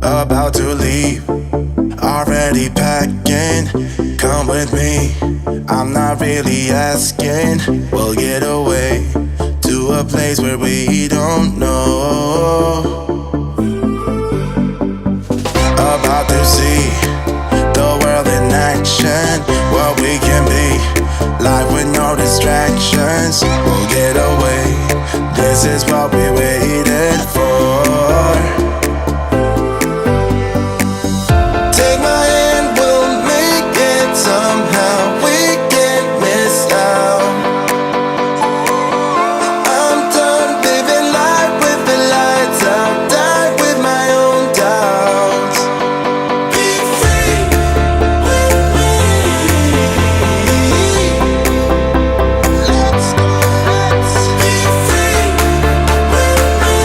About to leave, already packing. Come with me, I'm not really asking. We'll get away to a place where we don't know. About to see the world in action, what we can be, life with no distractions. We'll get away, this is what we waited for. Take my hand, we'll make it somehow. We can't miss out. I'm done living life with the lights out. Die with my own doubts. Be free with me. Let's go, let's be free with me.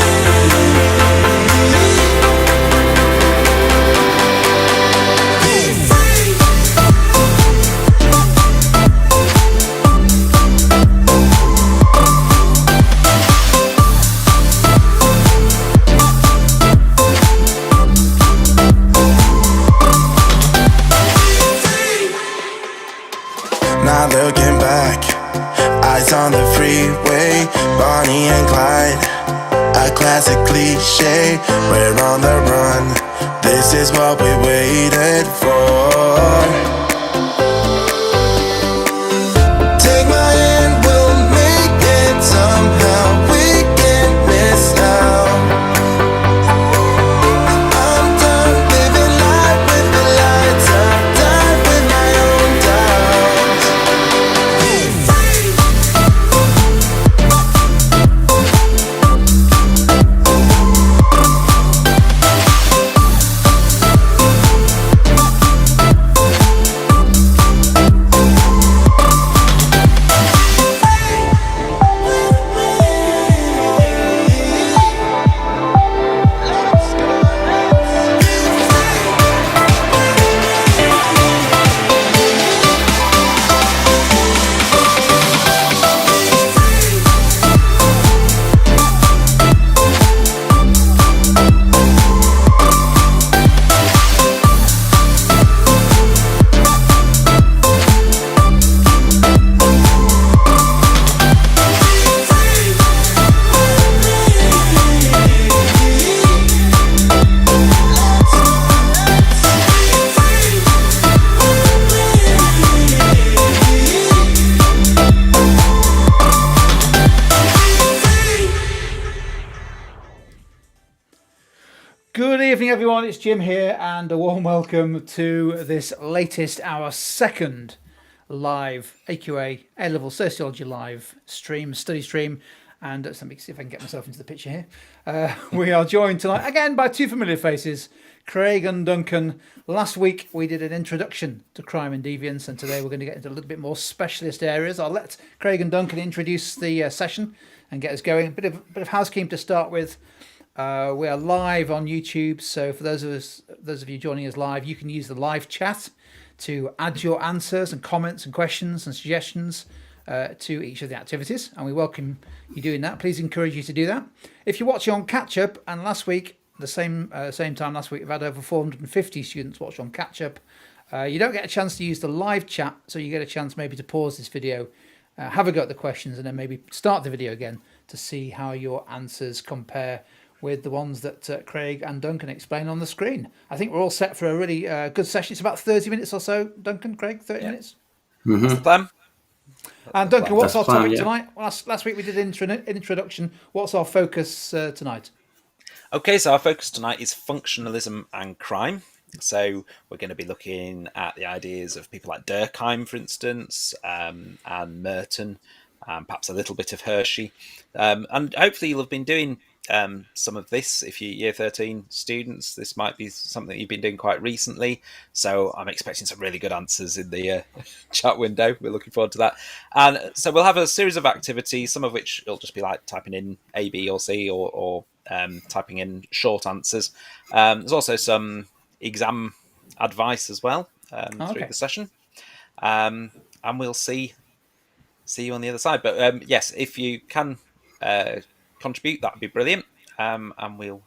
Not looking back, eyes on the freeway, Bonnie and Clyde, a classic cliche. We're on the run, this is what we waited for. Take my hand, we'll make it somehow. We can't miss out. I'm done living life with the lights out. Die with my own doubts. Be free. Good evening, everyone. It's Jim here, and a warm welcome to this latest, our second live AQA A-Level Sociology live stream, study stream. And let me see if I can get myself into the picture here. We are joined tonight again by two familiar faces, Craig and Duncan. Last week we did an introduction to crime and deviance, and today we're going to get into a little bit more specialist areas. I'll let Craig and Duncan introduce the session and get us going. A bit of housekeeping to start with. We are live on YouTube, so for those of you joining us live, you can use the live chat to add your answers and comments and questions and suggestions to each of the activities, and we welcome you doing that. Please encourage you to do that. If you're watching on catch up, and last week, the same time last week, we've had over 450 students watch on catch up. You don't get a chance to use the live chat, so you get a chance maybe to pause this video, have a go at the questions, and then maybe start the video again to see how your answers compare with the ones that Craig and Duncan explain on the screen. I think we're all set for a really good session. It's about 30 minutes or so, Duncan, Craig, 30 minutes? That's the plan. And Duncan, what's our topic yeah. tonight? Last week we did an introduction. What's our focus tonight? Okay, so our focus tonight is functionalism and crime. So we're going to be looking at the ideas of people like Durkheim, for instance, and Merton, perhaps a little bit of Hershey. And hopefully you'll have been doing some of this. If you're year 13 students, this might be something you've been doing quite recently. So I'm expecting some really good answers in the chat window. We're looking forward to that. And so we'll have a series of activities, some of which will just be like typing in A, B or C or typing in short answers. There's also some exam advice as well through the session. And we'll see you on the other side. But yes, if you can contribute, that'd be brilliant. And we'll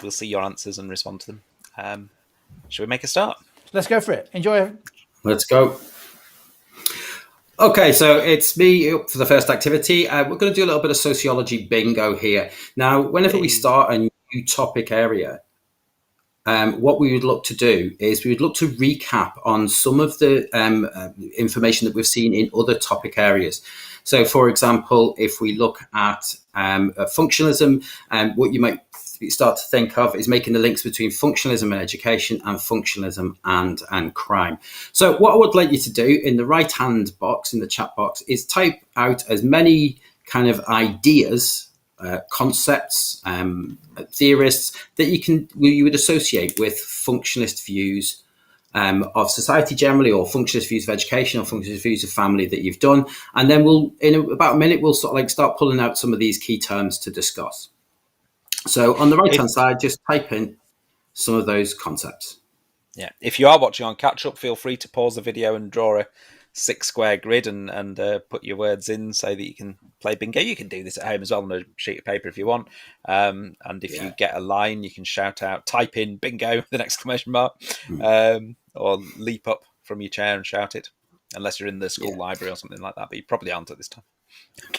see your answers and respond to them Should we make a start? Let's go for it. Enjoy. Let's go. Okay, so it's me up for the first activity. We're going to do a little bit of sociology bingo here. Now, whenever we start a new topic area, what we would look to do is we would look to recap on some of the information that we've seen in other topic areas. So, for example, if we look at functionalism, what you might start to think of is making the links between functionalism and education and functionalism and crime. So what I would like you to do in the right hand box, in the chat box, is type out as many kind of ideas, concepts, theorists that you would associate with functionalist views of society generally, or functionalist views of education, or functionalist views of family that you've done. And then in about a minute, we'll sort of like start pulling out some of these key terms to discuss. So on the right-hand side, just type in some of those concepts. Yeah. If you are watching on catch-up, feel free to pause the video and draw a 6-square grid and put your words in so that you can play bingo. You can do this at home as well on a sheet of paper if you want. And if you get a line, you can shout out, type in bingo with an exclamation mark, or leap up from your chair and shout it, unless you're in the school library or something like that. But you probably aren't at this time.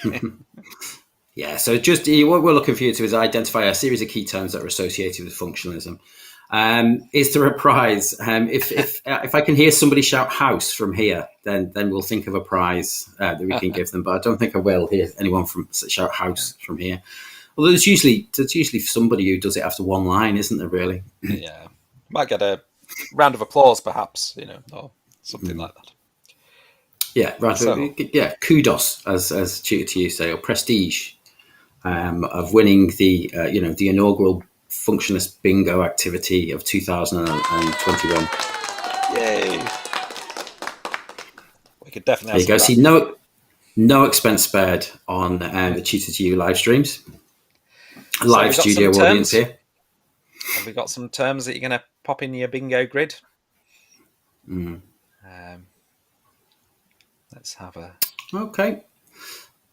Okay. Yeah, so just what we're looking for you to is identify a series of key terms that are associated with functionalism. Is there a prize? If I can hear somebody shout house from here, then we'll think of a prize that we can give them. But I don't think I will hear anyone shout house from here. Although there's usually somebody who does it after one line, isn't there? Really? Yeah, might get a round of applause, perhaps, or something like that. Yeah, right. So, yeah, kudos, as to you say, or prestige. Of winning the the inaugural Functionalist bingo activity of 2021. Yay! We could definitely. There you go. See, no expense spared on the Tutor to You live streams. Live studio audience here. Have we got some terms that you're going to pop in your bingo grid? Let's have a. Okay.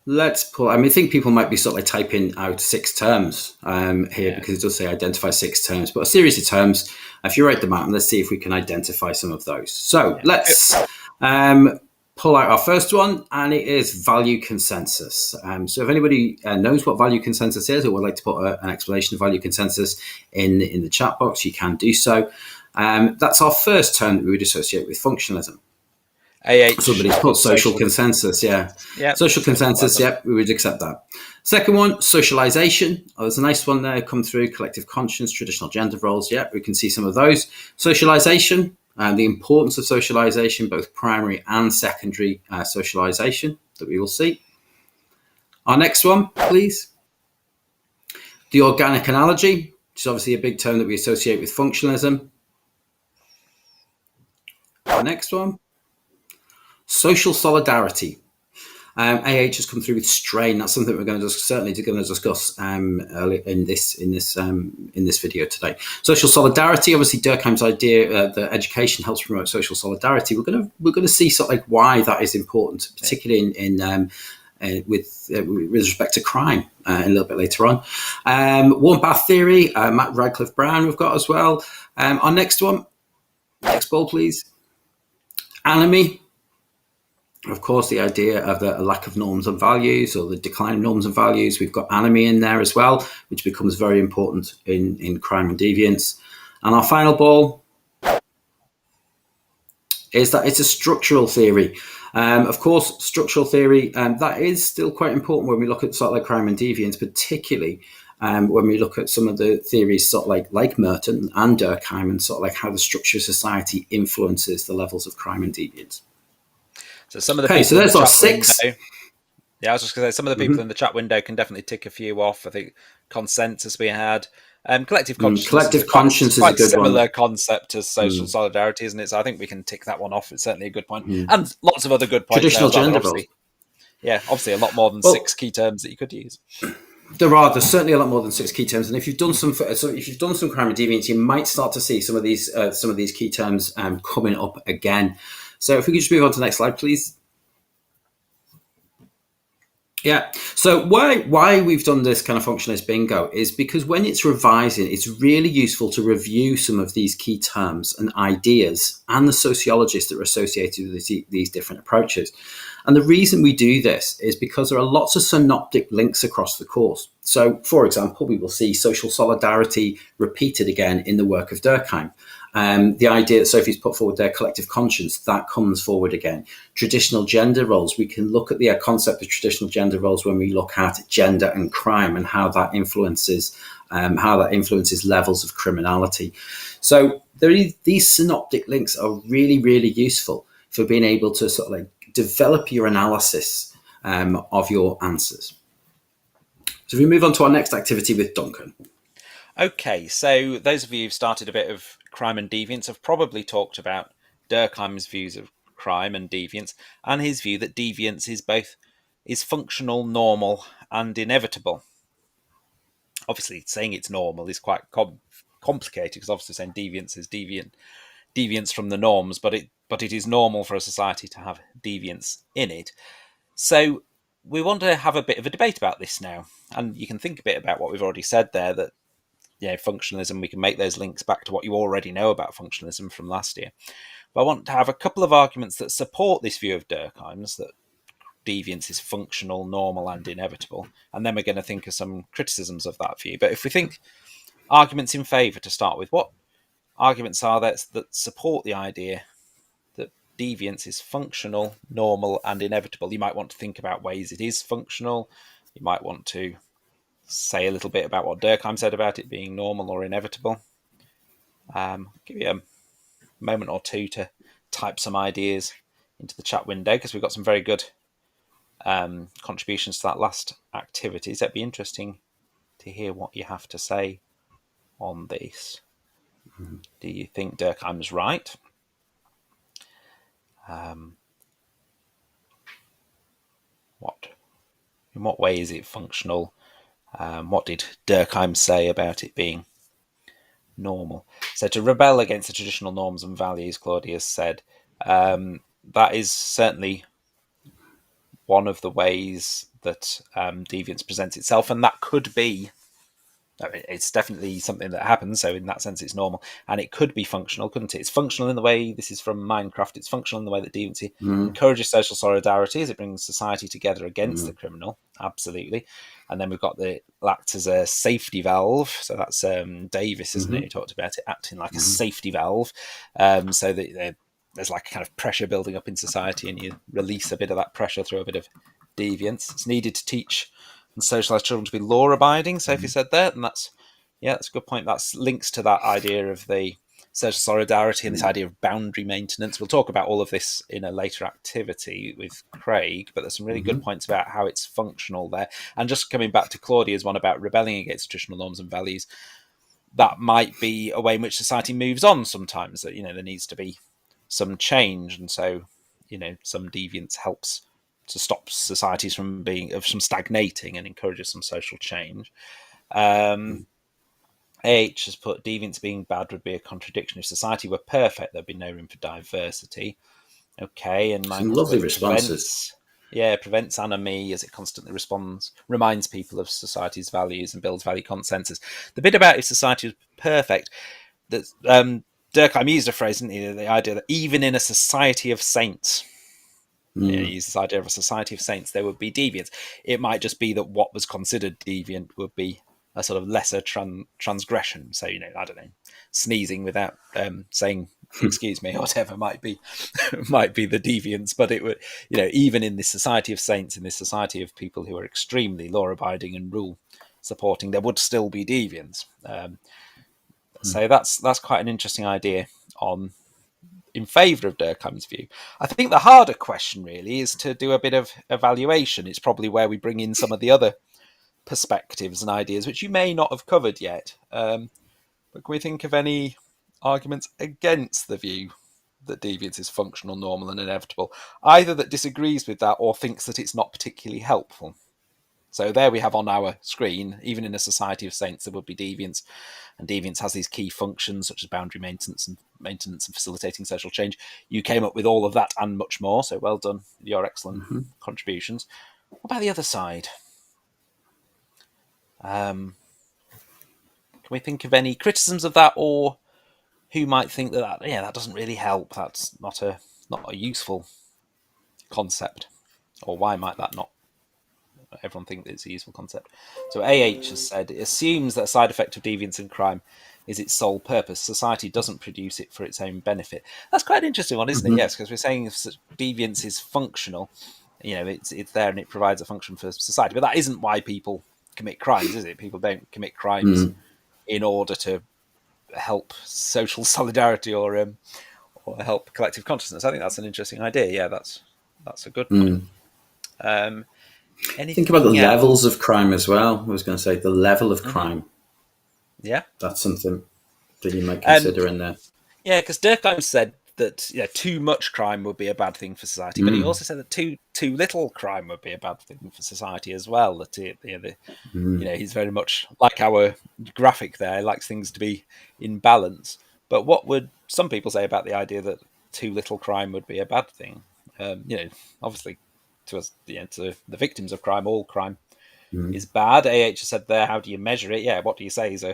Let's pull. I think people might be sort of like typing out 6 terms here because it does say identify 6 terms, but a series of terms. If you write them out, and let's see if we can identify some of those. So let's pull out our first one, and it is value consensus. So if anybody knows what value consensus is, or would like to put an explanation of value consensus in the chat box, you can do so. That's our first term that we would associate with functionalism. Somebody's put social consensus, social consensus, we would accept that. Second one, socialization. There's a nice one there come through, collective conscience, traditional gender roles, we can see some of those. Socialization, the importance of socialization, both primary and secondary socialization that we will see. Our next one, please. The organic analogy, which is obviously a big term that we associate with functionalism. Our next one. Social solidarity. AH has come through with strain. That's something we're going to discuss early in this video today. Social solidarity. Obviously, Durkheim's idea that education helps promote social solidarity. We're going to see sort of like why that is important, particularly with respect to crime a little bit later on. Warm bath theory. Matt Radcliffe Brown we've got as well. Our next one. Next ball, please. Anomie. Of course, the idea of a lack of norms and values, or the decline of norms and values. We've got anomie in there as well, which becomes very important in crime and deviance. And our final ball is that it's a structural theory. Of course, structural theory, that is still quite important when we look at sort of like crime and deviance, particularly when we look at some of the theories sort of like Merton and Durkheim, and sort of like how the structure of society influences the levels of crime and deviance. So some of the people so there's our 6. Window, I was just going to say some of the people in the chat window can definitely tick a few off. I think consensus we had. Collective conscience. Collective conscience is a good one. Similar concept as social solidarity, isn't it? So I think we can tick that one off. It's certainly a good point, and lots of other good points. Traditional gender roles. Obviously a lot more than 6 key terms that you could use. There's certainly a lot more than 6 key terms, and if you've done some crime and deviance, you might start to see some of these key terms coming up again. So if we could just move on to the next slide, please. Yeah. So why we've done this kind of functionalist bingo is because when it's revising, it's really useful to review some of these key terms and ideas and the sociologists that are associated with these different approaches. And the reason we do this is because there are lots of synoptic links across the course. So, for example, we will see social solidarity repeated again in the work of Durkheim. The idea that Sophie's put forward, their collective conscience, that comes forward again. Traditional gender roles, we can look at the concept of traditional gender roles when we look at gender and crime and how that influences levels of criminality. So these synoptic links are really, really useful for being able to sort of like develop your analysis of your answers. So if we move on to our next activity with Duncan. Okay, so those of you who've started a bit of crime and deviance have probably talked about Durkheim's views of crime and deviance, and his view that deviance is functional, normal, and inevitable. Obviously, saying it's normal is quite complicated, because obviously saying deviance is deviance from the norms, but it is normal for a society to have deviance in it. So we want to have a bit of a debate about this now, and you can think a bit about what we've already said there, that functionalism, we can make those links back to what you already know about functionalism from last year. But I want to have a couple of arguments that support this view of Durkheim's, that deviance is functional, normal, and inevitable. And then we're going to think of some criticisms of that view. But if we think arguments in favour to start with, what arguments are there that support the idea that deviance is functional, normal, and inevitable? You might want to think about ways it is functional. You might want to say a little bit about what Durkheim said about it being normal or inevitable. Give you a moment or two to type some ideas into the chat window, because we've got some very good contributions to that last activity. So it'd be interesting to hear what you have to say on this. Do you think Durkheim's right? In what way is it functional? What did Durkheim say about it being normal? So to rebel against the traditional norms and values, Claudius said, that is certainly one of the ways that deviance presents itself, and that could be, it's definitely something that happens, so in that sense it's normal, and it could be functional, couldn't it? It's functional in the way, this is from Minecraft, it's functional in the way that deviance encourages social solidarity as it brings society together against the criminal, absolutely. And then we've got the acts as a safety valve, so that's Davis, isn't it, who talked about it acting like a safety valve, so that there's like a kind of pressure building up in society, and you release a bit of that pressure through a bit of deviance. It's needed to teach and socialise children to be law-abiding, Sophie said there, and that's a good point. That's links to that idea of the social solidarity and this idea of boundary maintenance. We'll talk about all of this in a later activity with Craig, but there's some really good points about how it's functional there. And just coming back to Claudia's one about rebelling against traditional norms and values, that might be a way in which society moves on sometimes, that, there needs to be some change, and so some deviance helps to stop societies from stagnating and encourages some social change. H has put deviance being bad would be a contradiction. If society were perfect, there'd be no room for diversity. Okay, and some lovely responses. Prevents anomie as it constantly reminds people of society's values and builds value consensus. The bit about if society was perfect, that Durkheim used a phrase, didn't he? The idea that even in a society of saints, he used this idea of a society of saints, there would be deviance. It might just be that what was considered deviant would be a sort of lesser transgression. So, I don't know, sneezing without saying excuse me or whatever might be the deviance. But it would, even in this society of saints, in this society of people who are extremely law-abiding and rule-supporting, there would still be deviance. So that's quite an interesting idea in favour of Durkheim's view. I think the harder question really is to do a bit of evaluation. It's probably where we bring in some of the other perspectives and ideas which you may not have covered yet. But can we think of any arguments against the view that deviance is functional, normal, and inevitable, either that disagrees with that or thinks that it's not particularly helpful? So there we have on our screen, even in a society of saints, there would be deviance, and deviance has these key functions such as boundary maintenance and facilitating social change. You came up with all of that and much more, so well done, your excellent contributions. What about the other side? Can we think of any criticisms of that, or who might think that that doesn't really help? That's not a useful concept, or why might that not? Everyone think that it's a useful concept. So has said it assumes that a side effect of deviance and crime is its sole purpose. Society doesn't produce it for its own benefit. That's quite an interesting one, isn't it? Yes, because we're saying if deviance is functional, it's there and it provides a function for society. But that isn't why people commit crimes, is it? People don't commit crimes in order to help social solidarity or help collective consciousness. I think that's an interesting idea. Yeah, that's a good point. Think about the levels of crime as well. I was going to say the level of crime. Yeah, that's something that you might consider in there. Yeah, because Durkheim said that too much crime would be a bad thing for society, but he also said that too little crime would be a bad thing for society as well. That he's very much like our graphic there. He likes things to be in balance. But what would some people say about the idea that too little crime would be a bad thing? Obviously, to us, to the victims of crime, all crime is bad. has said there, how do you measure it? Yeah, what do you say is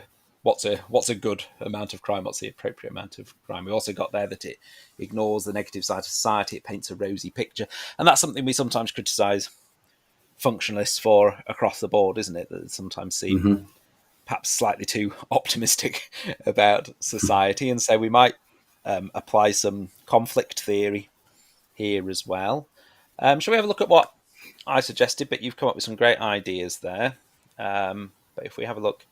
what's a good amount of crime? What's the appropriate amount of crime? We also got there that it ignores the negative side of society. It paints a rosy picture, and that's something we sometimes criticise functionalists for across the board, isn't it? That they sometimes seem perhaps slightly too optimistic about society, and so we might apply some conflict theory here as well. Shall we have a look at what I suggested? But you've come up with some great ideas there. But if we have a look,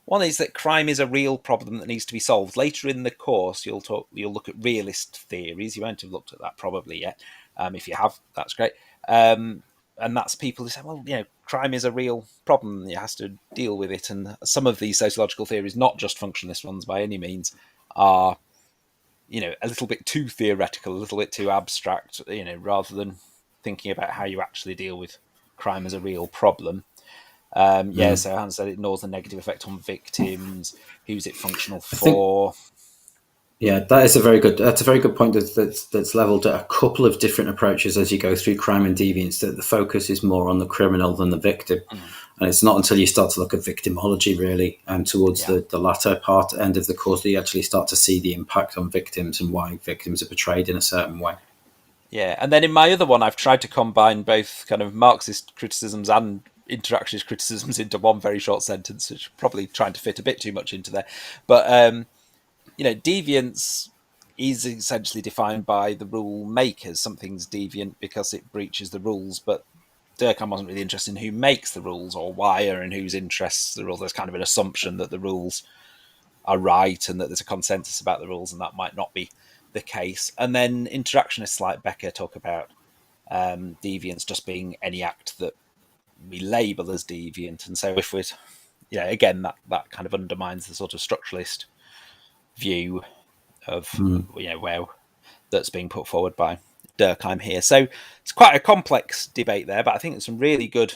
one is that crime is a real problem that needs to be solved. Later in the course, you'll look at realist theories. You won't have looked at that probably yet. If you have, that's great. And that's people who say, well, crime is a real problem. It has to deal with it. And some of these sociological theories, not just functionalist ones by any means, are a little bit too theoretical, a little bit too abstract, rather than thinking about how you actually deal with crime as a real problem. So Hans said it ignores the negative effect on victims. Who's it functional for? That's a very good point. That's leveled at a couple of different approaches as you go through crime and deviance. That the focus is more on the criminal than the victim, and it's not until you start to look at victimology really, and towards the latter end of the course, that you actually start to see the impact on victims and why victims are portrayed in a certain way. Yeah, and then in my other one, I've tried to combine both kind of Marxist criticisms and interactionist criticisms into one very short sentence, which probably trying to fit a bit too much into there. But deviance is essentially defined by the rule makers. Something's deviant because it breaches the rules, but Durkheim wasn't really interested in who makes the rules or why or in whose interests the rules. There's kind of an assumption that the rules are right and that there's a consensus about the rules, and that might not be the case. And then interactionists like Becker talk about deviance just being any act that we label as deviant. And so if we're, again, that kind of undermines the sort of structuralist view of where that's being put forward by Durkheim here. So it's quite a complex debate there, but I think there's some really good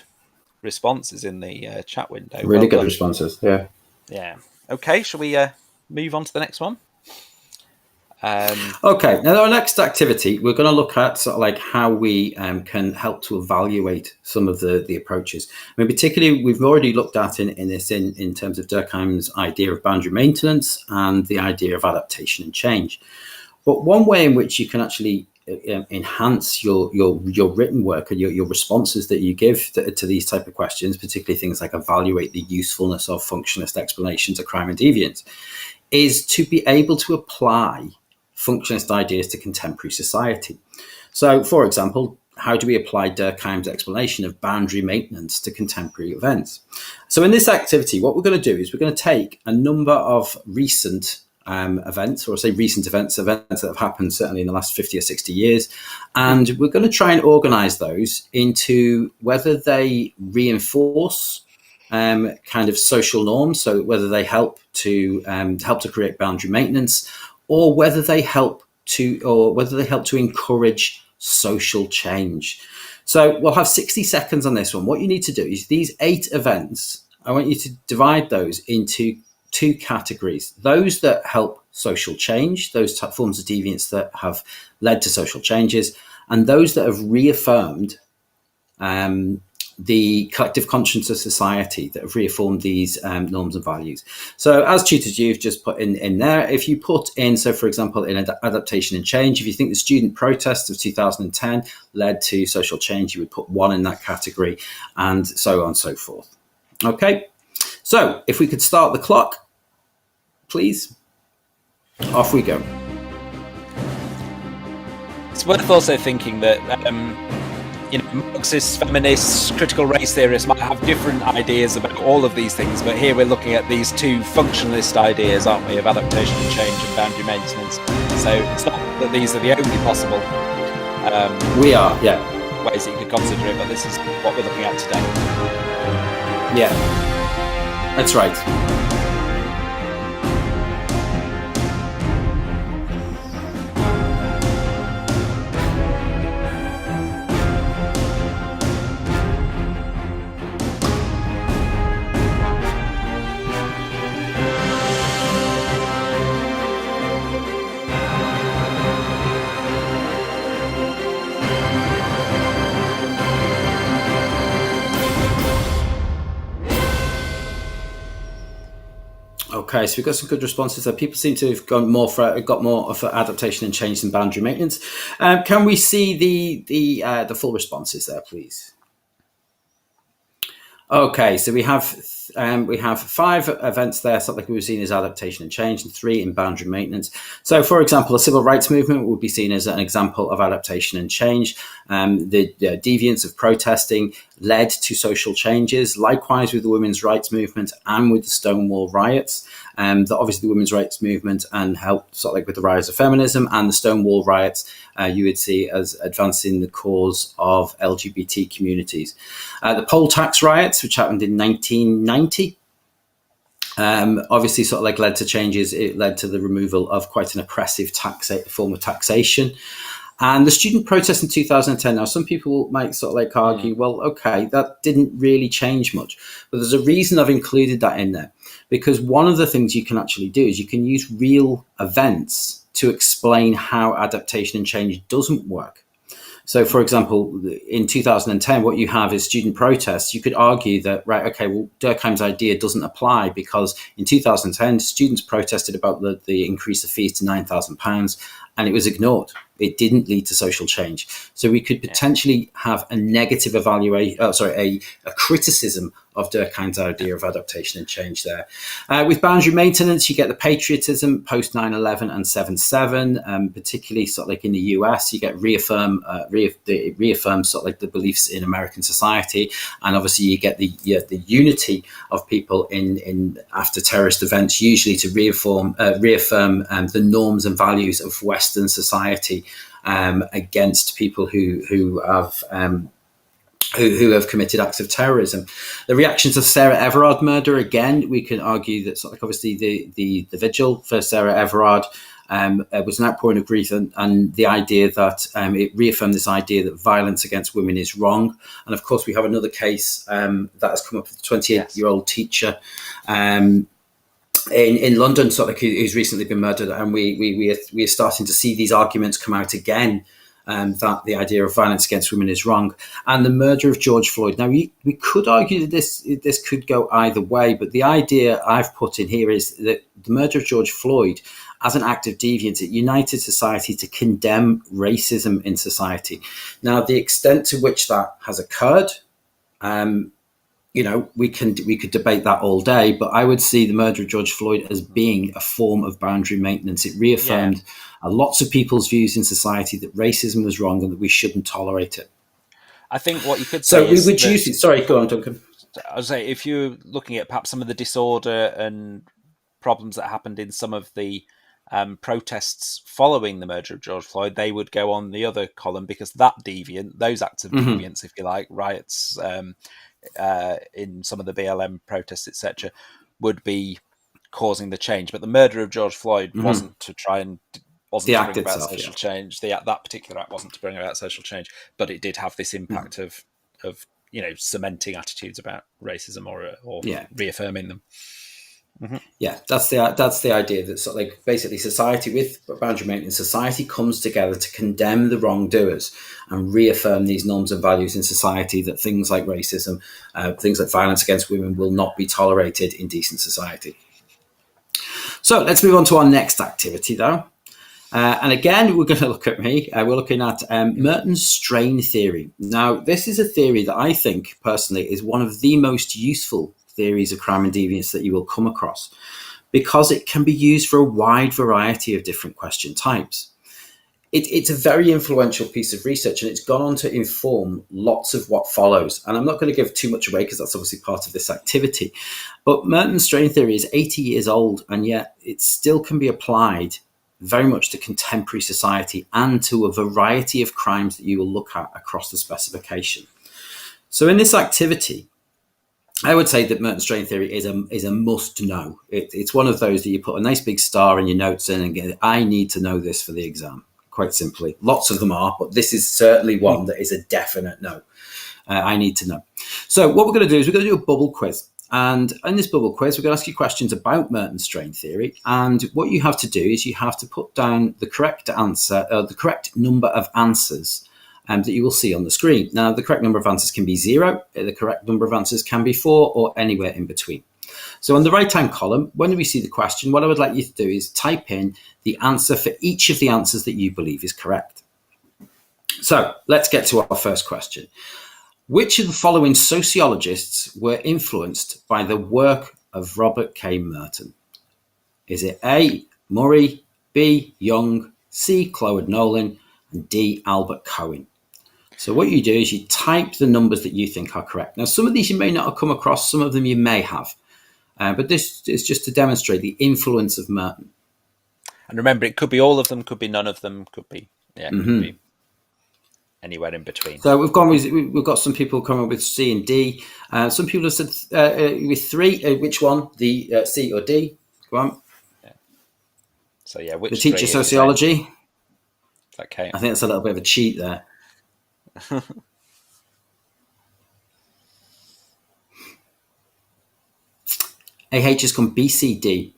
responses in the chat window. Really good responses, yeah. Okay, shall we move on to the next one? Okay, now our next activity, we're going to look at sort of like how we can help to evaluate some of the approaches. I mean, particularly, we've already looked at in terms of Durkheim's idea of boundary maintenance and the idea of adaptation and change. But one way in which you can actually enhance your written work and your responses that you give to these type of questions, particularly things like evaluate the usefulness of functionalist explanations of crime and deviance, is to be able to apply functionalist ideas to contemporary society. So, for example, how do we apply Durkheim's explanation of boundary maintenance to contemporary events? So in this activity, what we're going to do is we're going to take a number of recent events, or say recent events that have happened certainly in the last 50 or 60 years, and we're going to try and organize those into whether they reinforce kind of social norms, so whether they help to create boundary maintenance, or whether they help to encourage social change. So we'll have 60 seconds on this one. What you need to do is these 8 events, I want you to divide those into 2 categories: those that help social change, those forms of deviance that have led to social changes, and those that have reaffirmed the collective conscience of society that have reaffirmed these norms and values. So as tutors, you've just put in there, if you put in, so for example, in adaptation and change, if you think the student protests of 2010 led to social change, you would put 1 in that category, and so on and so forth. Okay, so if we could start the clock, please. Off we go. It's worth also thinking that Marxists, feminists, critical race theorists might have different ideas about all of these things, but here we're looking at these 2 functionalist ideas, aren't we, of adaptation and change and boundary maintenance. So it's not that these are the only possible we are, yeah, ways that you could consider it, but this is what we're looking at today. Yeah, that's right. Okay, so we've got some good responses there. People seem to have got more for adaptation and change than boundary maintenance. Can we see the full responses there, please? Okay, so we have 5 events there, something we were seen as adaptation and change, and 3 in boundary maintenance. So, for example, a civil rights movement would be seen as an example of adaptation and change. The deviance of protesting led to social changes. Likewise, with the women's rights movement and with the Stonewall riots. Obviously, the women's rights movement and helped with the rise of feminism, and the Stonewall riots you would see as advancing the cause of LGBT communities. The poll tax riots, which happened in 1990, obviously led to changes. It led to the removal of quite an oppressive form of taxation. And the student protest in 2010, now some people might argue, well, okay, that didn't really change much. But there's a reason I've included that in there. Because one of the things you can actually do is you can use real events to explain how adaptation and change doesn't work. So, for example, in 2010, what you have is student protests. You could argue that, right, okay, well, Durkheim's idea doesn't apply because in 2010, students protested about the increase of fees to £9,000 and it was ignored. It didn't lead to social change. So we could potentially have a negative evaluation, a criticism of Durkheim's idea of adaptation and change there. With boundary maintenance, you get the patriotism post 9/11 and 7/7, particularly in the US, you get reaffirm the beliefs in American society, and obviously you get the unity of people in after terrorist events, usually to reaffirm the norms and values of Western society against people who have committed acts of terrorism. The reaction to Sarah Everard murder, again, we can argue that obviously the vigil for Sarah Everard was an outpouring of grief, and the idea that it reaffirmed this idea that violence against women is wrong. And of course, we have another case that has come up with a 28-year-old teacher in London, who's recently been murdered, and we are starting to see these arguments come out again. That the idea of violence against women is wrong, and the murder of George Floyd. Now, we could argue that this could go either way, but the idea I've put in here is that the murder of George Floyd, as an act of deviance, it united society to condemn racism in society. Now, the extent to which that has occurred, we could debate that all day, but I would see the murder of George Floyd as being a form of boundary maintenance. It reaffirmed lots of people's views in society that racism was wrong and that we shouldn't tolerate it. I think what you could say is... So we would use it... Sorry, go on, Duncan. I would say, if you're looking at perhaps some of the disorder and problems that happened in some of the protests following the murder of George Floyd, they would go on the other column, because those acts of deviance, if you like, riots, in some of the BLM protests, etc., would be causing the change. But the murder of George Floyd wasn't to bring about social change. That particular act wasn't to bring about social change, but it did have this impact of cementing attitudes about racism or reaffirming them. Yeah, that's the idea that sort of like basically society, with boundary maintenance, society comes together to condemn the wrongdoers and reaffirm these norms and values in society, that things like racism, things like violence against women will not be tolerated in decent society. So let's move on to our next activity, though. And again, we're going to look at we're looking at Merton's strain theory. Now, this is a theory that I think, personally, is one of the most useful theories of crime and deviance that you will come across, because it can be used for a wide variety of different question types. It's a very influential piece of research, and it's gone on to inform lots of what follows. And I'm not going to give too much away because that's obviously part of this activity. But Merton's strain theory is 80 years old, and yet it still can be applied very much to contemporary society and to a variety of crimes that you will look at across the specification. So in this activity, I would say that Merton's strain theory is a must know. It's one of those that you put a nice big star in your notes in and get, I need to know this for the exam. Quite simply. Lots of them are, but this is certainly one that is a definite no. I need to know. So what we're going to do is we're going to do a bubble quiz. And in this bubble quiz, we're going to ask you questions about Merton's strain theory. And what you have to do is you have to put down the correct answer, the correct number of answers that you will see on the screen. Now, the correct number of answers can be 0. The correct number of answers can be 4, or anywhere in between. So on the right-hand column, when we see the question, what I would like you to do is type in the answer for each of the answers that you believe is correct. So let's get to our first question. Which of the following sociologists were influenced by the work of Robert K. Merton? Is it A, Murray, B, Young, C, Cloward Nolan, and D, Albert Cohen? So what you do is you type the numbers that you think are correct. Now, some of these you may not have come across, some of them you may have. But this is just to demonstrate the influence of Merton. And remember, it could be all of them, could be none of them, could be could be anywhere in between. So we've got some people coming up with C and D. Some people have said with 3. Which one? The C or D? Go on. Yeah. So yeah, which the teacher sociology? Okay. I think that's a little bit of a cheat there. AH has come BCD.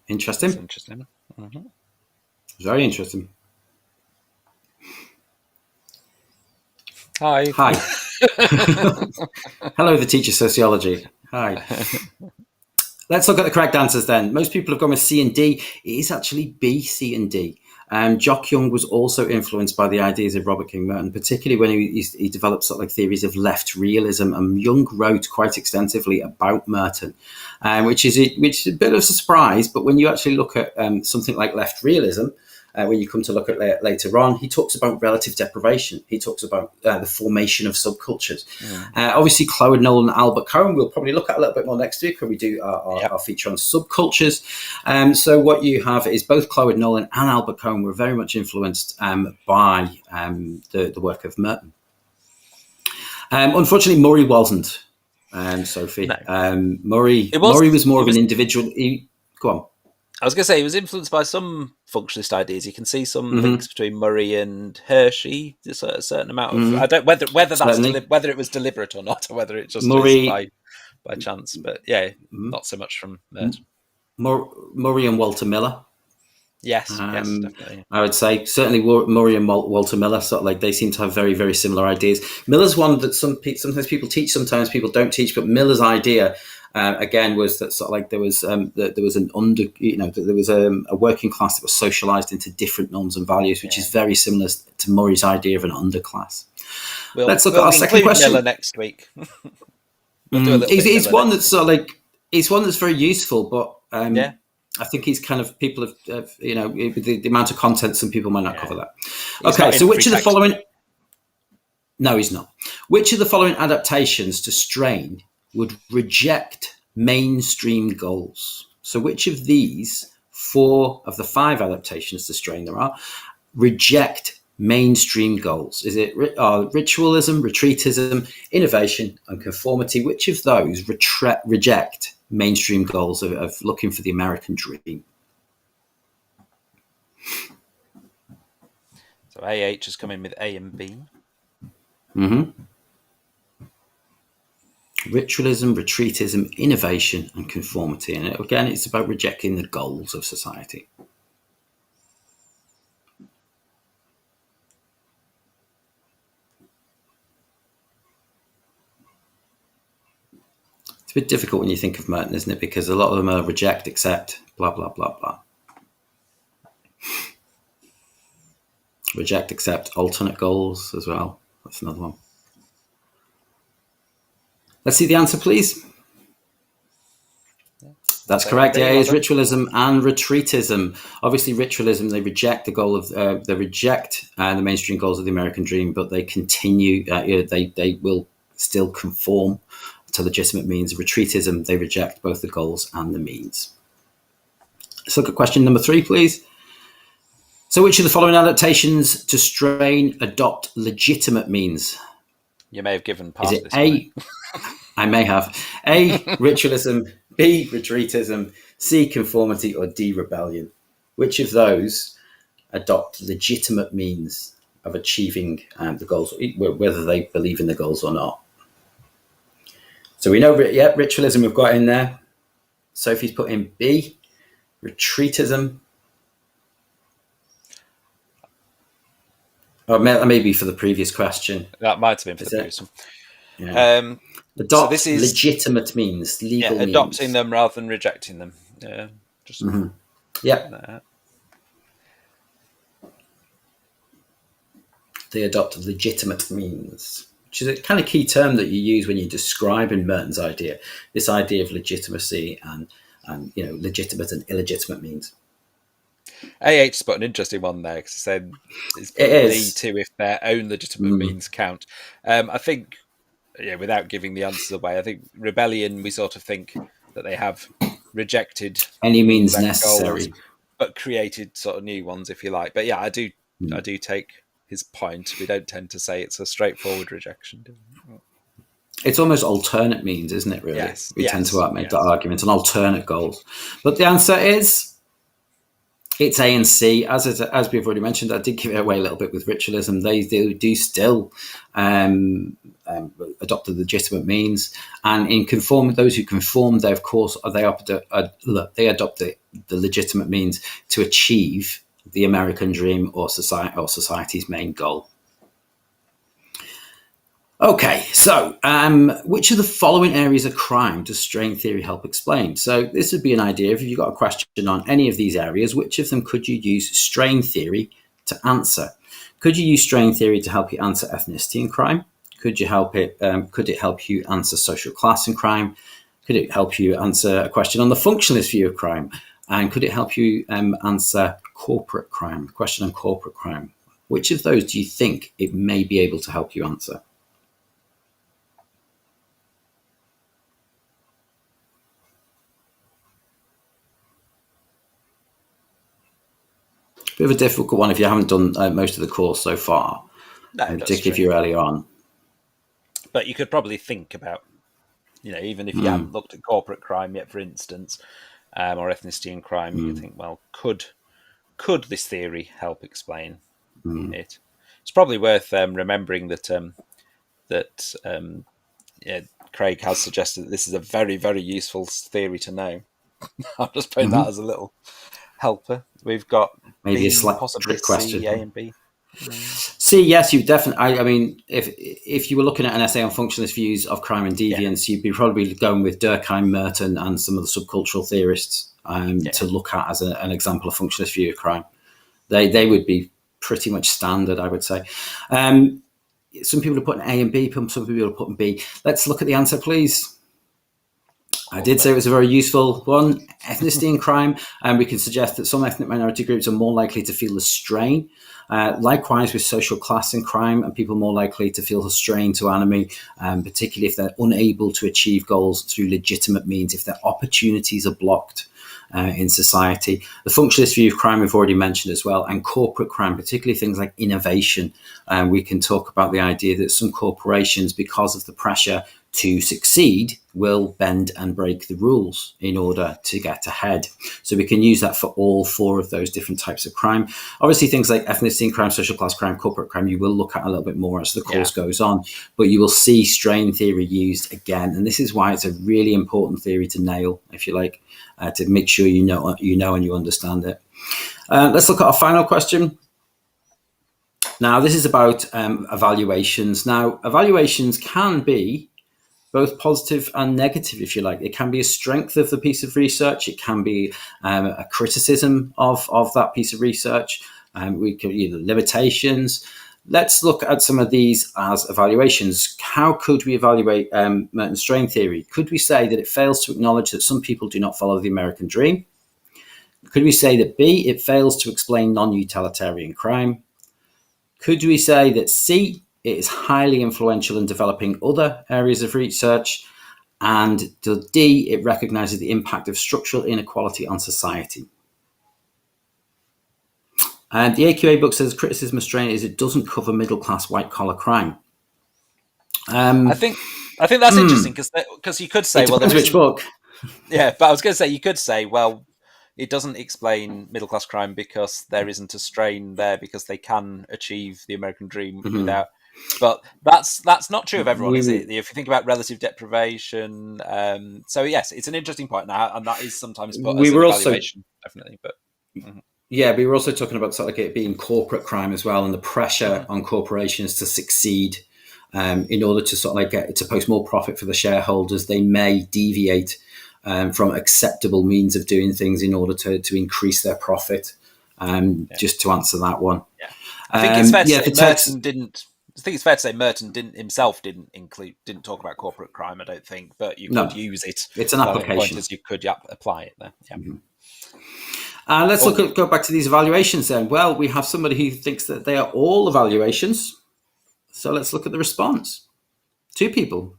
Interesting. That's interesting. Mm-hmm. Very interesting. Hi. Hello, the teacher sociology. Hi. Let's look at the correct answers then. Most people have gone with C and D. It is actually B, C, and D. Jock Young was also influenced by the ideas of Robert King Merton, particularly when he developed sort of like theories of left realism. And Young wrote quite extensively about Merton, which is a bit of a surprise. But when you actually look at something like left realism, when you come to look at it later on, he talks about relative deprivation. He talks about the formation of subcultures. Obviously, Cloward Nolan and Albert Cohen, we'll probably look at a little bit more next week when we do our feature on subcultures. So what you have is both Cloward Nolan and Albert Cohen were very much influenced by the work of Merton. Unfortunately, Murray wasn't, Sophie. No. Murray was more of an individual. Go on. I was going to say he was influenced by some functionalist ideas. You can see some links between Murray and Hershey. There's a certain amount of I don't whether whether it was deliberate or not, or whether it just was by chance. But yeah, not so much from Merton. Murray and Walter Miller. Yes, definitely. I would say certainly Murray and Walter Miller, sort of like they seem to have very, very similar ideas. Miller's one that sometimes people teach, sometimes people don't teach, but Miller's idea. Again, was that sort of like there was a working class that was socialized into different norms and values, which is very similar to Murray's idea of an underclass. Let's look at our second question. Miller next week. It's one that's sort of like it's one that's very useful, but I think he's kind of people have with the amount of content, some people might not cover that. Okay, so which of the following? No, he's not. Which of the following adaptations to Strain would reject mainstream goals? So which of these 4 of the 5 adaptations to Strain there are reject mainstream goals? Is it ritualism, retreatism, innovation, and conformity? Which of those reject mainstream goals of looking for the American dream? So AH has come in with A and B. Ritualism, retreatism, innovation, and conformity. And again, it's about rejecting the goals of society. It's a bit difficult when you think of Merton, isn't it? Because a lot of them are reject, accept, blah, blah, blah, blah. Reject, accept, alternate goals as well. That's another one. Let's see the answer, please. That's correct. Yeah, it's ritualism and retreatism. Obviously, ritualism, they reject the goal of they reject the mainstream goals of the American dream, but they continue. They will still conform to legitimate means. Retreatism, they reject both the goals and the means. Let's look at question number 3, please. So, which of the following adaptations to strain adopt legitimate means? You may have given past Is it this. A? I may have. A, ritualism, B, retreatism, C, conformity, or D, rebellion. Which of those adopt legitimate means of achieving the goals, whether they believe in the goals or not? So we know, ritualism we've got in there. Sophie's put in B, retreatism. Or maybe for the previous question. That might have been for the previous one. Yeah. Adopt so this is legitimate means, legal means. Adopting them rather than rejecting them. Yeah. Yeah. They adopt legitimate means, which is a kind of key term that you use when you're describing Merton's idea. This idea of legitimacy and legitimate and illegitimate means. AH's put an interesting one there because he said it's believed to if their own legitimate means count. I think, without giving the answers away, I think rebellion, we sort of think that they have rejected any means necessary, goals, but created sort of new ones, if you like. But yeah, I do take his point. We don't tend to say it's a straightforward rejection. It's almost alternate means, isn't it, really? Yes. We tend to make that argument, and alternate goals. But the answer is... it's A and C. As we've already mentioned, I did give it away a little bit with ritualism. They do still adopt the legitimate means, and in those who conform, they of course they adopt the legitimate means to achieve the American dream or society's main goal. Okay, so which of the following areas of crime does strain theory help explain? So this would be an idea. If you've got a question on any of these areas, which of them could you use strain theory to answer? Could you use strain theory to help you answer ethnicity in crime? Could it help you answer social class in crime? Could it help you answer a question on the functionalist view of crime? And could it help you answer corporate crime? A question on corporate crime. Which of those do you think it may be able to help you answer? Bit of a difficult one if you haven't done most of the course so far, particularly if you're early on. But you could probably think about, even if you haven't looked at corporate crime yet, for instance, or ethnicity in crime, you could think, well, could this theory help explain it? It's probably worth remembering that Craig has suggested that this is a very, very useful theory to know. I'll just put that as a little helper. We've got maybe B, a slight possibly trick question. C, A and B. C, yes, you definitely. I mean, if you were looking at an essay on functionalist views of crime and deviance, you'd be probably going with Durkheim, Merton, and some of the subcultural theorists to look at as an example of functionalist view of crime. They would be pretty much standard, I would say. Some people are putting A and B, some people are putting B. Let's look at the answer, please. I did say it was a very useful one. Ethnicity in crime, and we can suggest that some ethnic minority groups are more likely to feel the strain. Likewise with social class in crime, and people more likely to feel the strain to enemy, particularly if they're unable to achieve goals through legitimate means, if their opportunities are blocked in society. The functionalist view of crime we've already mentioned as well, and corporate crime, particularly things like innovation. We can talk about the idea that some corporations, because of the pressure to succeed will bend and break the rules in order to get ahead. So we can use that for all 4 of those different types of crime. Obviously, things like ethnicity crime, social class crime, corporate crime, you will look at a little bit more as the course goes on, but you will see strain theory used again. And this is why it's a really important theory to nail, if you like, to make sure you know and you understand it. Let's look at our final question. Now, this is about evaluations. Now, evaluations can be both positive and negative, if you like. It can be a strength of the piece of research. It can be a criticism of that piece of research. We can limitations. Let's look at some of these as evaluations. How could we evaluate Merton's strain theory? Could we say that it fails to acknowledge that some people do not follow the American dream? Could we say that B, it fails to explain non-utilitarian crime? Could we say that C, it is highly influential in developing other areas of research? And D, it recognizes the impact of structural inequality on society. And the AQA book says criticism of strain is it doesn't cover middle-class white-collar crime. I think that's interesting because you could say, well, there which book? Yeah, but I was going to say, you could say, well, it doesn't explain middle class crime because there isn't a strain there because they can achieve the American dream without. But that's not true of everyone, is it? If you think about relative deprivation, so yes, it's an interesting point now, and that is sometimes put as an evaluation, definitely. But yeah, we were also talking about sort of like it being corporate crime as well, and the pressure on corporations to succeed in order to sort of like get to post more profit for the shareholders. They may deviate from acceptable means of doing things in order to increase their profit. Just to answer that one, I think it's fair to say Merton didn't. I think it's fair to say Merton didn't talk about corporate crime. I don't think, but you could use it. It's an application. You could apply it there. Yeah. Let's go back to these evaluations then. Well, we have somebody who thinks that they are all evaluations. So let's look at the response. 2 people.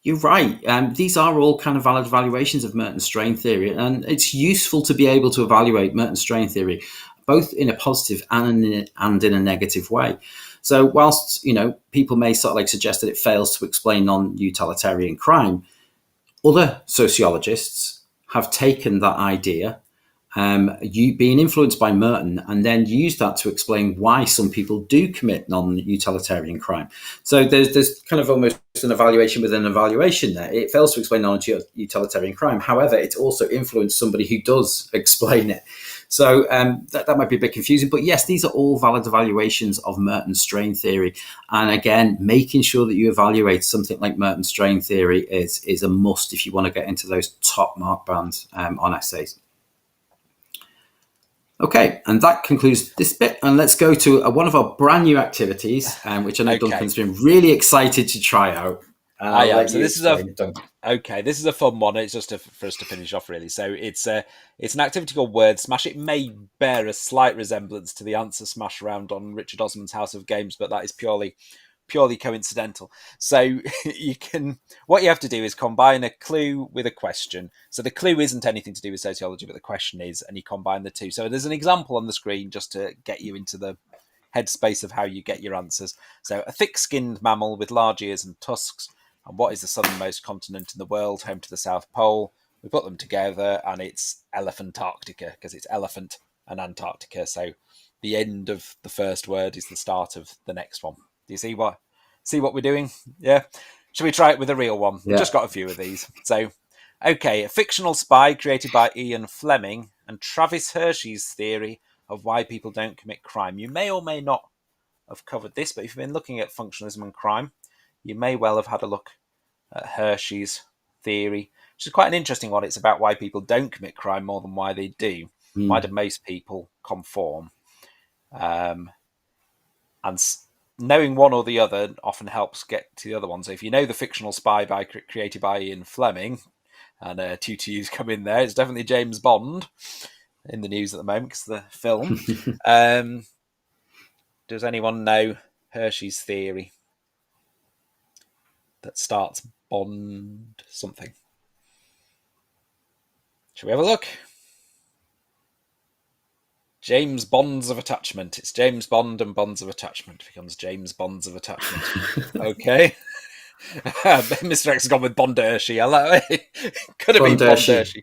You're right. These are all kind of valid evaluations of Merton's strain theory, and it's useful to be able to evaluate Merton's strain theory, both in a positive and in a negative way. So whilst, people may sort of like suggest that it fails to explain non-utilitarian crime, other sociologists have taken that idea, being influenced by Merton, and then use that to explain why some people do commit non-utilitarian crime. So there's kind of almost an evaluation within an evaluation there. It fails to explain non-utilitarian crime. However, it's also influenced somebody who does explain it. So that might be a bit confusing. But yes, these are all valid evaluations of Merton's strain theory. And again, making sure that you evaluate something like Merton's strain theory is a must if you want to get into those top mark bands on essays. Okay, and that concludes this bit. And let's go to one of our brand new activities, which I know Duncan's been really excited to try out. I am. So this is a fun one. It's just for us to finish off, really. So it's an activity called Word Smash. It may bear a slight resemblance to the answer smash round on Richard Osman's House of Games, but that is purely coincidental. So what you have to do is combine a clue with a question. So the clue isn't anything to do with sociology, but the question is, and you combine the two. So there's an example on the screen just to get you into the headspace of how you get your answers. So a thick-skinned mammal with large ears and tusks. And what is the southernmost continent in the world, home to the South Pole? We put them together, and it's Elephantarctica, because it's elephant and Antarctica. So the end of the first word is the start of the next one. Do you see what we're doing? Yeah. Should we try it with a real one? We've just got a few of these. So, okay, a fictional spy created by Ian Fleming and Travis Hershey's theory of why people don't commit crime. You may or may not have covered this, but if you've been looking at functionalism and crime, you may well have had a look at Hershey's theory, which is quite an interesting one. It's about why people don't commit crime more than why they do. Why do most people conform? And knowing one or the other often helps get to the other one. So if you know the fictional spy created by Ian Fleming, and two T's come in there, it's definitely James Bond in the news at the moment because of the film. Does anyone know Hershey's theory that starts Bond something? Shall we have a look? James Bonds of Attachment. It's James Bond and Bonds of Attachment. It becomes James Bonds of Attachment. Okay. Mr. X has gone with Bondershi. Could have been Bondershi. Bondershi.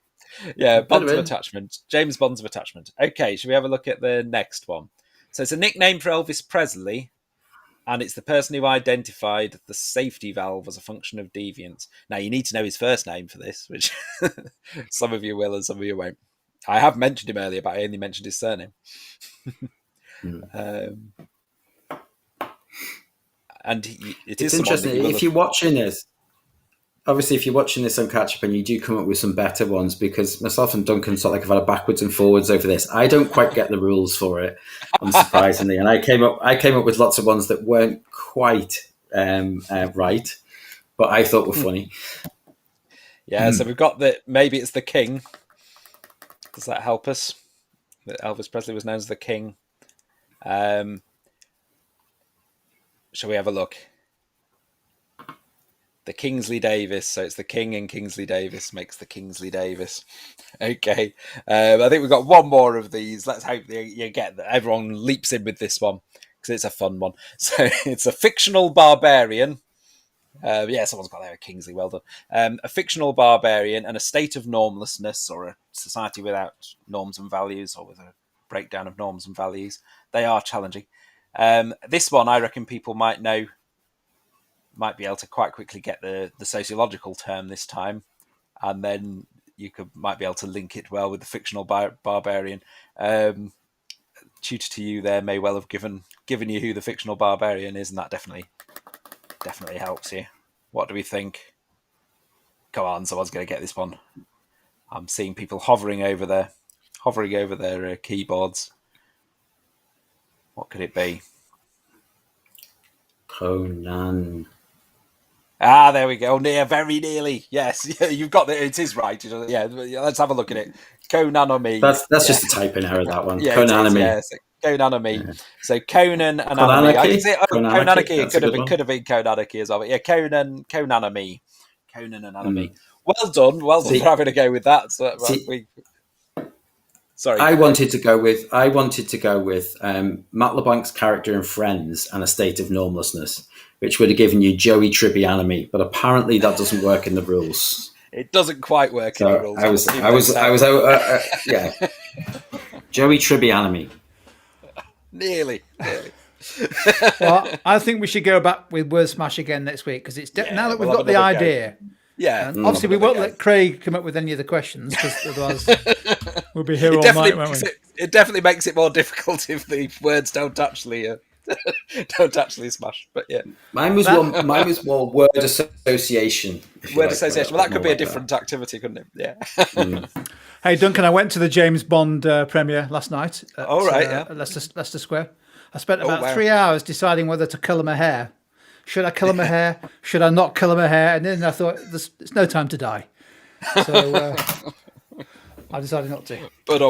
Yeah, bonds of been. attachment. James Bonds of attachment. Okay, should we have a look at the next one? So it's a nickname for Elvis Presley, and it's the person who identified the safety valve as a function of deviance. Now, you need to know his first name for this, which some of you will and some of you won't. I have mentioned him earlier, but I only mentioned his surname. And it's interesting. If you're watching this, obviously, if you're watching this on catch up and you do come up with some better ones, because myself and Duncan sort of like have had a backwards and forwards over this. I don't quite get the rules for it, unsurprisingly, and I came up with lots of ones that weren't quite right, but I thought were funny. Yeah, so we've got maybe it's the King. Does that help us? That Elvis Presley was known as the King. Shall we have a look? The Kingsley Davis. So it's the King and Kingsley Davis makes the Kingsley Davis. Okay. I think we've got one more of these. Let's hope you get that everyone leaps in with this one because it's a fun one. So it's a fictional barbarian. Someone's got there a Kingsley. Well done. A fictional barbarian and a state of normlessness, or a society without norms and values, or with a breakdown of norms and values. They are challenging. This one, I reckon people might be able to quite quickly get the sociological term this time, and then you might be able to link it well with the fictional barbarian. Tutor to you there may well have given you who the fictional barbarian is, and that definitely helps you. What do we think? Come on, someone's going to get this one. I'm seeing people hovering over their keyboards. What could it be? Conan. Ah, there we go. Very nearly. Yes, you've got it. It is right. Yeah, let's have a look at it. Konanami. That's just a typing error. That one. Yeah, Konanami. Yes, Konanami. Yeah. So Conan and Konanaki? I can see Konanaki. It could have been Konanaki as well. But yeah, Konanami. Conan and Anami. Well done for having a go with that. Sorry. I wanted to go with Matt LeBlanc's character in Friends and a state of normlessness, which would have given you Joey Tribbiani, but apparently that doesn't work in the rules. It doesn't quite work in the rules. Yeah. Joey Tribbiani. Nearly. Well, I think we should go back with Word Smash again next week because it's now that we've got the idea. Go. Yeah. Obviously, we won't let Craig come up with any of the questions because otherwise we'll be here all night, won't we? It definitely makes it more difficult if the words don't actually smash. But yeah, mine was more word association. Word association. Well, that could be a different activity, couldn't it? Yeah. Hey, Duncan, I went to the James Bond premiere last night. At Leicester Square. I spent about 3 hours deciding whether to colour my hair. Should I colour my hair? Should I not colour my hair? And then I thought, it's no time to die. So I decided not to. But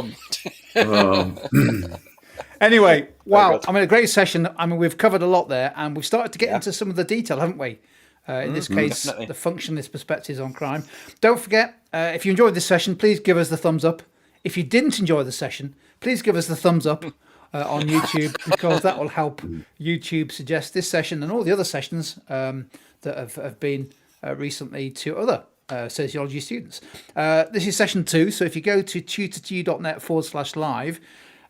Anyway, wow. I mean, a great session. I mean, we've covered a lot there, and we've started to get into some of the detail, haven't we? In this case, definitely. The functionalist perspectives on crime. Don't forget, if you enjoyed this session, please give us the thumbs up. If you didn't enjoy the session, please give us the thumbs up on YouTube, because that will help YouTube suggest this session and all the other sessions that have been recently to other sociology students. This is session 2, so if you go to tutor2u.net/live,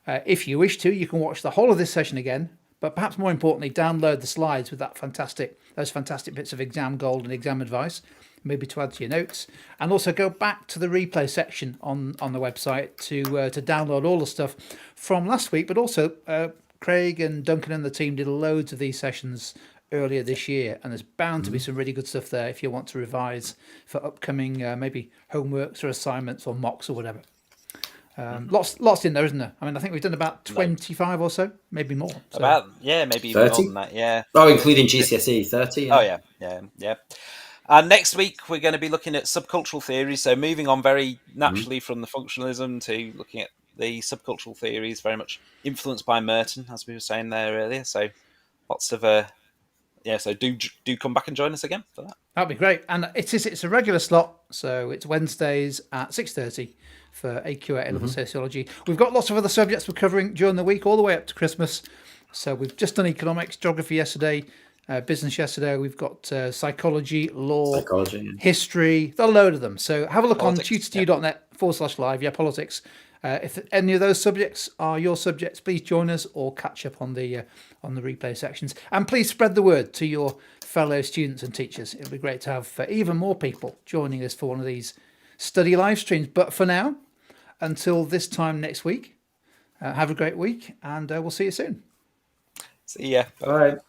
if you wish to, you can watch the whole of this session again, but perhaps more importantly, download the slides with those fantastic bits of exam gold and exam advice, maybe to add to your notes, and also go back to the replay section on the website to download all the stuff from last week. But also, Craig and Duncan and the team did loads of these sessions earlier this year, and there's bound to be some really good stuff there if you want to revise for upcoming maybe homeworks or assignments or mocks or whatever. Lots in there, isn't there? I mean, I think we've done about 25 or so, maybe more. So. Maybe even more than that. Yeah. Oh, including GCSE 30. Yeah. Oh yeah. And next week we're going to be looking at subcultural theories. So moving on very naturally from the functionalism to looking at the subcultural theories, very much influenced by Merton, as we were saying there earlier. So lots of So do come back and join us again for that. That'd be great. And it's a regular slot, so it's Wednesdays at 6:30 for AQA A-level Sociology. We've got lots of other subjects we're covering during the week, all the way up to Christmas. So we've just done economics, geography yesterday, business yesterday. We've got psychology, law, Psychology. history, a load of them. So have a look Politics, on tutorstu.net/live. Yeah, politics. If any of those subjects are your subjects, please join us or catch up on the replay sections. And please spread the word to your fellow students and teachers. It'll be great to have even more people joining us for one of these study live streams. But for now, until this time next week, have a great week, and we'll see you soon. See ya. All right.